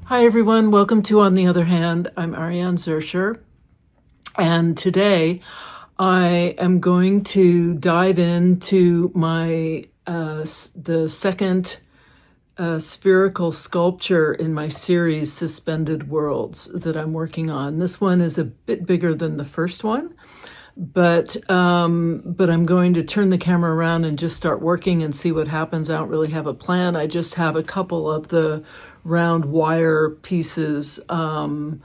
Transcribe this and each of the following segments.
Hi everyone, welcome to On the Other Hand. I'm Ariane Zurcher, and today I am going to dive into my the second spherical sculpture in my series Suspended Worlds that I'm working on. This one is a bit bigger than the first one, but I'm going to turn the camera around and just start working and see what happens. I don't really have a plan. I just have a couple of the round wire pieces put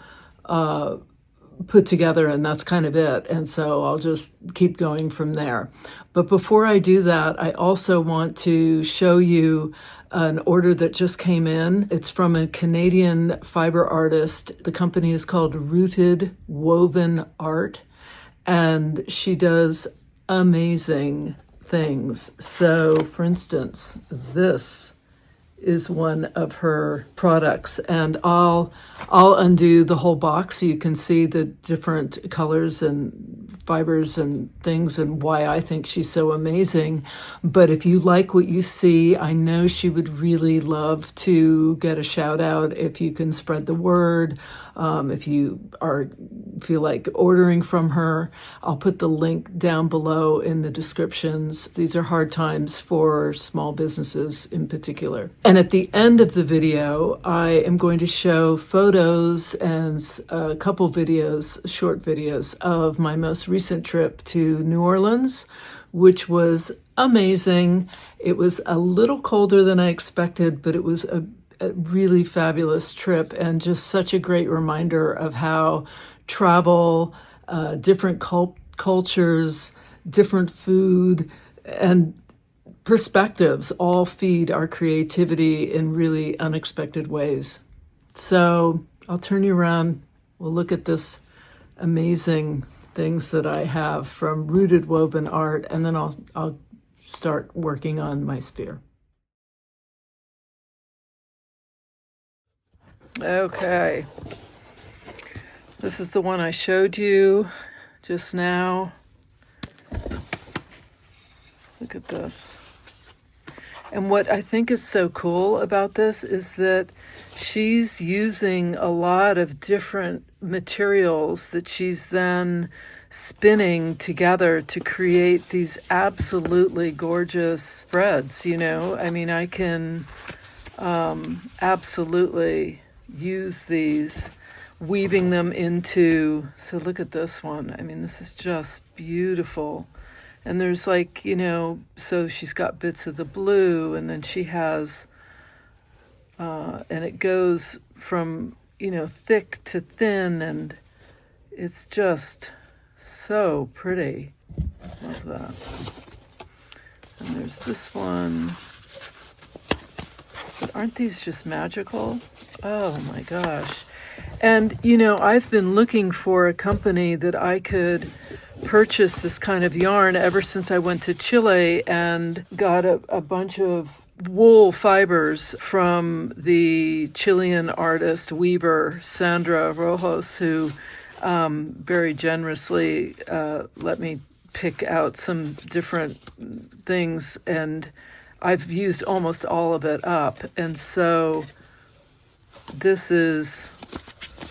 together, and that's kind of it. And so I'll just keep going from there. But before I do that, I also want to show you an order that just came in. It's from a Canadian fiber artist. The company is called Rooted Woven Art, and she does amazing things. So, for instance, this is one of her products, and I'll undo the whole box so you can see the different colors and fibers and things and why I think she's so amazing. But if you like what you see, I know she would really love to get a shout out if you can spread the word. If you feel like ordering from her, I'll put the link down below in the descriptions. These are hard times for small businesses in particular. And at the end of the video, I am going to show photos and a couple videos, short videos, of my most recent trip to New Orleans, which was amazing. It was a little colder than I expected, but it was a really fabulous trip and just such a great reminder of how travel, different cultures, different food, and perspectives all feed our creativity in really unexpected ways. So I'll turn you around. We'll look at this amazing things that I have from Rooted Woven Art, and then I'll start working on my sphere. Okay, this is the one I showed you just now. Look at this. And what I think is so cool about this is that she's using a lot of different materials that she's then spinning together to create these absolutely gorgeous spreads, you know? I mean, I can absolutely use these, weaving them into, so look at this one. I mean, this is just beautiful. And there's like, you know, so she's got bits of the blue, and then she has, and it goes from, you know, thick to thin, and it's just so pretty. Love that. And there's this one. But aren't these just magical? Oh my gosh. And, you know, I've been looking for a company that I could purchase this kind of yarn ever since I went to Chile and got a bunch of wool fibers from the Chilean artist weaver Sandra Rojos, who very generously let me pick out some different things, and I've used almost all of it up. And so this is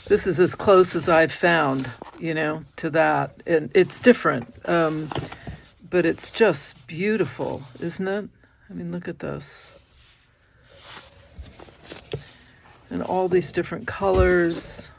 as close as I've found, you know, to that. And it's different, but it's just beautiful, isn't it? I mean, look at this. And all these different colors.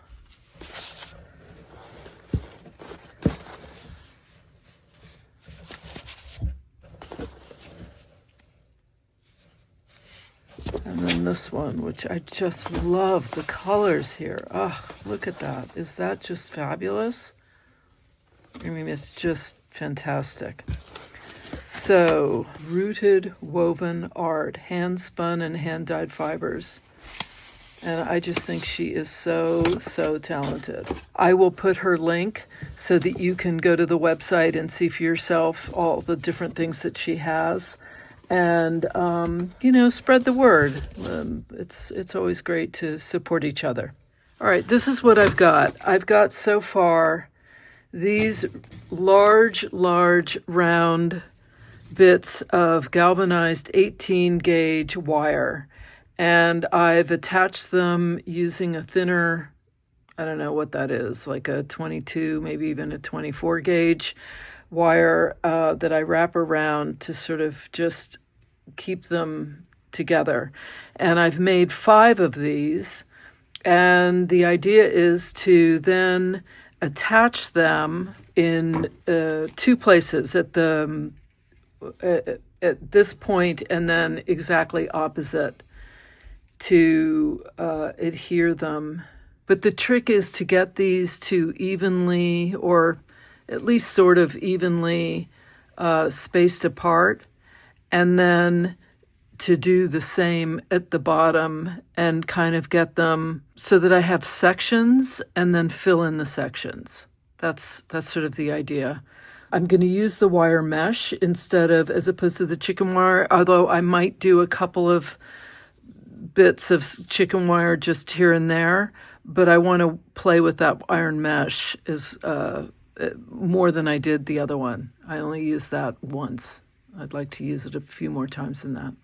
And then this one, which I just love the colors here. Oh, look at that. Is that just fabulous? I mean, it's just fantastic. So, Rooted Woven Art, hand-spun and hand-dyed fibers. And I just think she is so, so talented. I will put her link so that you can go to the website and see for yourself all the different things that she has. And, you know, spread the word. It's always great to support each other. All right, this is what I've got. I've got so far these large round bits of galvanized 18 gauge wire. And I've attached them using a thinner, I don't know what that is, like a 22, maybe even a 24 gauge wire that I wrap around to sort of just keep them together. And I've made 5 of these. And the idea is to then attach them in 2 places at this point and then exactly opposite to adhere them. But the trick is to get these to evenly, or at least sort of evenly spaced apart, and then to do the same at the bottom and kind of get them so that I have sections and then fill in the sections. That's sort of the idea. I'm going to use the wire mesh as opposed to the chicken wire, although I might do a couple of bits of chicken wire just here and there, but I want to play with that iron mesh more than I did the other one. I only used that once. I'd like to use it a few more times than that.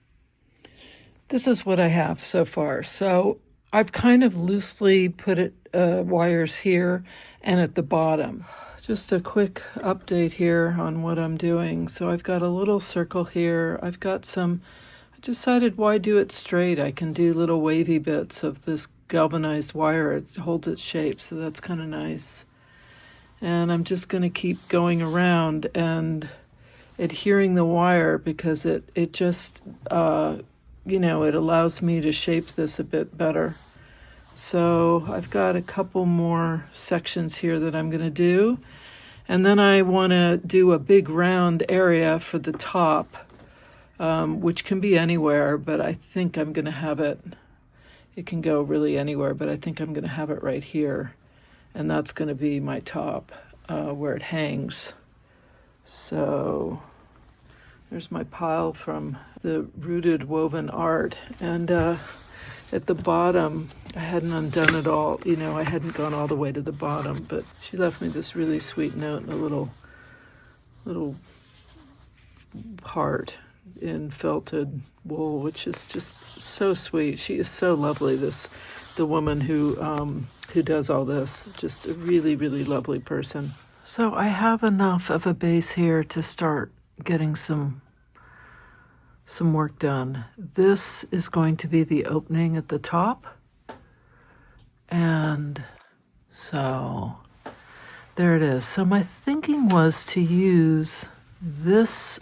This is what I have so far. So I've kind of loosely put wires here and at the bottom. Just a quick update here on what I'm doing. So I've got a little circle here. I decided why do it straight? I can do little wavy bits of this galvanized wire. It holds its shape, so that's kind of nice. And I'm just going to keep going around and adhering the wire because it just, it allows me to shape this a bit better. So I've got a couple more sections here that I'm going to do. And then I want to do a big round area for the top, which can be anywhere, but I think I'm going to have it. It can go really anywhere, but I think I'm going to have it right here. And that's going to be my top, where it hangs. So there's my pile from the Rooted Woven Art. And at the bottom, I hadn't undone it all. I hadn't gone all the way to the bottom, but she left me this really sweet note and a little heart in felted wool, which is just so sweet. She is so lovely, the woman who does all this. Just a really, really lovely person. So I have enough of a base here to start getting some work done. This is going to be the opening at the top. And so there it is. So my thinking was to use this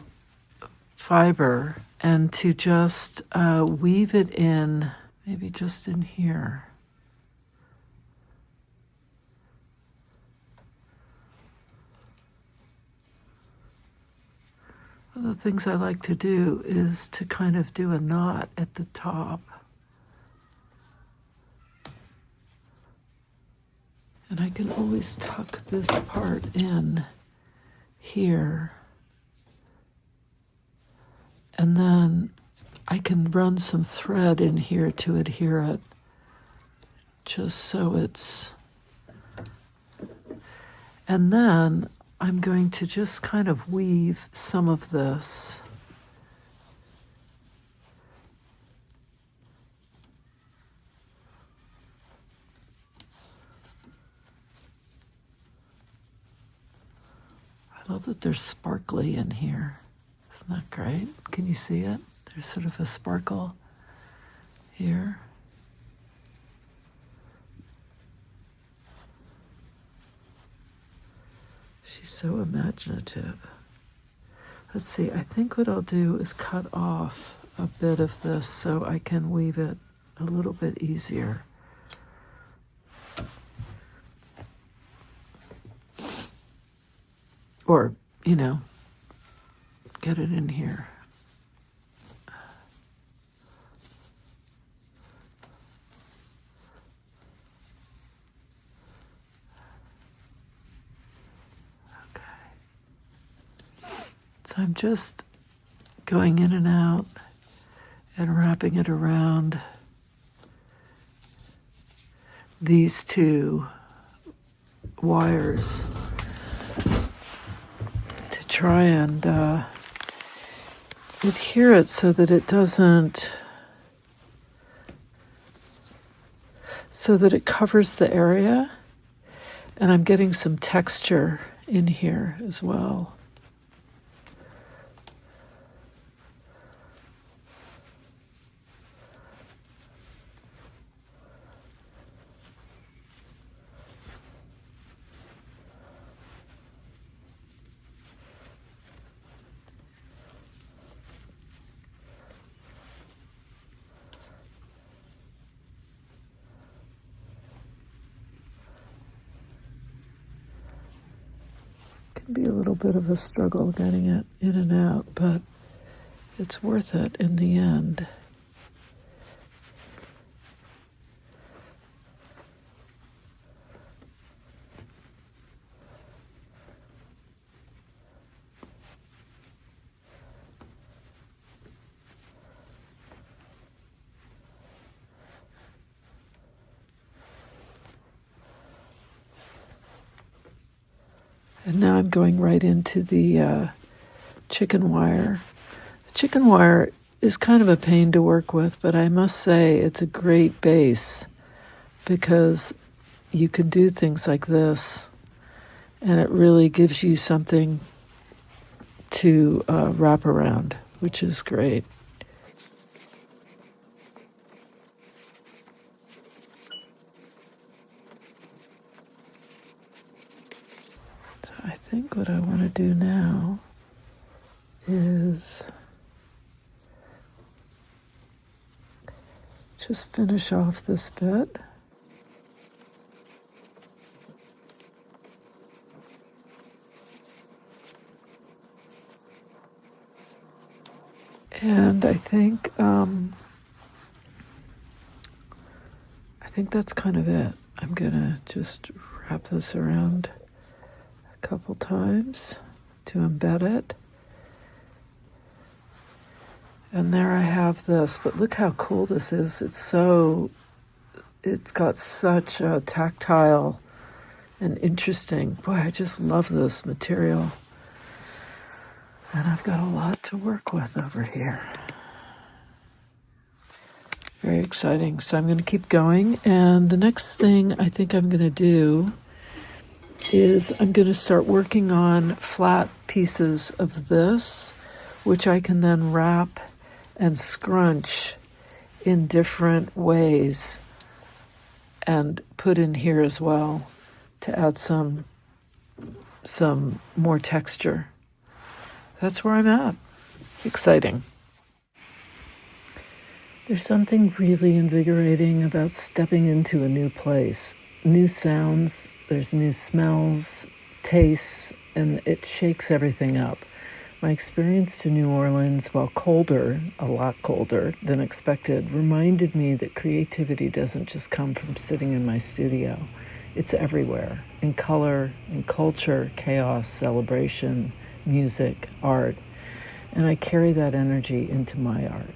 fiber and to just weave it in, maybe just in here. One of the things I like to do is to kind of do a knot at the top. And I can always tuck this part in here. And then I can run some thread in here to adhere it, just so it's... And then I'm going to just kind of weave some of this I love that there's sparkly in here. Isn't that great? Can you see it? There's sort of a sparkle here. She's so imaginative. Let's see, I think what I'll do is cut off a bit of this so I can weave it a little bit easier. Or, get it in here. So I'm just going in and out and wrapping it around these two wires to try and adhere it so that it doesn't so that it covers the area. And I'm getting some texture in here as well. Be a little bit of a struggle getting it in and out, but it's worth it in the end. And now I'm going right into the chicken wire. The chicken wire is kind of a pain to work with, but I must say it's a great base because you can do things like this, and it really gives you something to wrap around, which is great. So I think what I want to do now is just finish off this bit. And I think that's kind of it. I'm gonna just wrap this around a couple times to embed it. And there I have this, but look how cool this is. It's got such a tactile and interesting, boy, I just love this material. And I've got a lot to work with over here. Very exciting. So I'm going to keep going. And the next thing I think I'm going to do is I'm going to start working on flat pieces of this, which I can then wrap and scrunch in different ways and put in here as well to add some more texture. That's where I'm at. Exciting. There's something really invigorating about stepping into a new place. New sounds, there's new smells, tastes, and it shakes everything up. My experience to New Orleans, while colder, a lot colder than expected, reminded me that creativity doesn't just come from sitting in my studio. It's everywhere, in color, in culture, chaos, celebration, music, art. And I carry that energy into my art,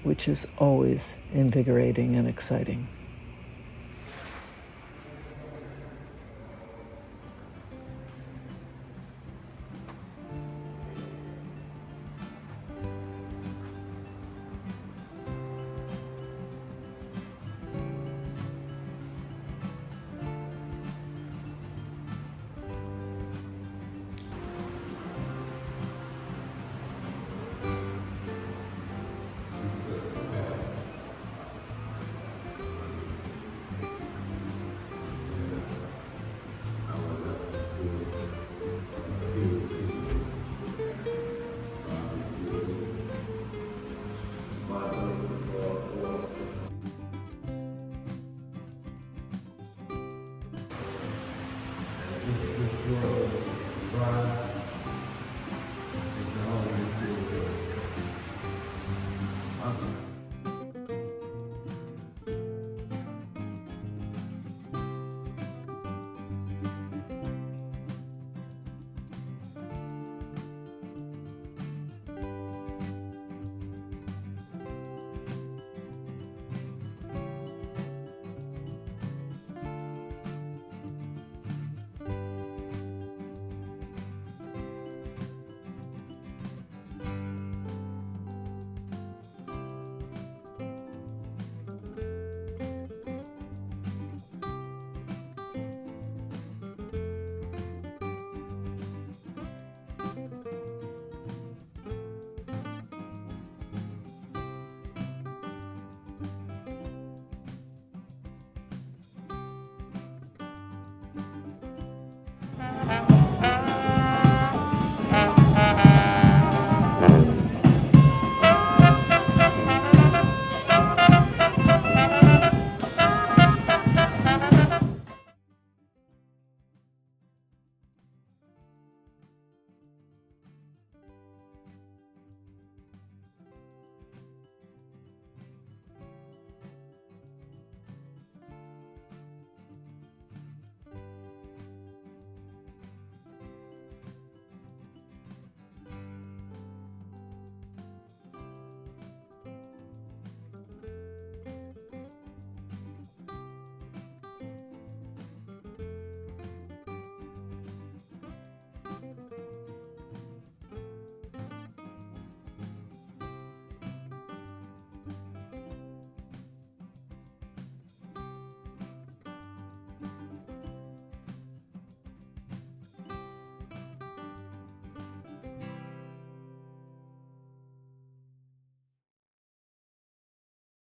which is always invigorating and exciting.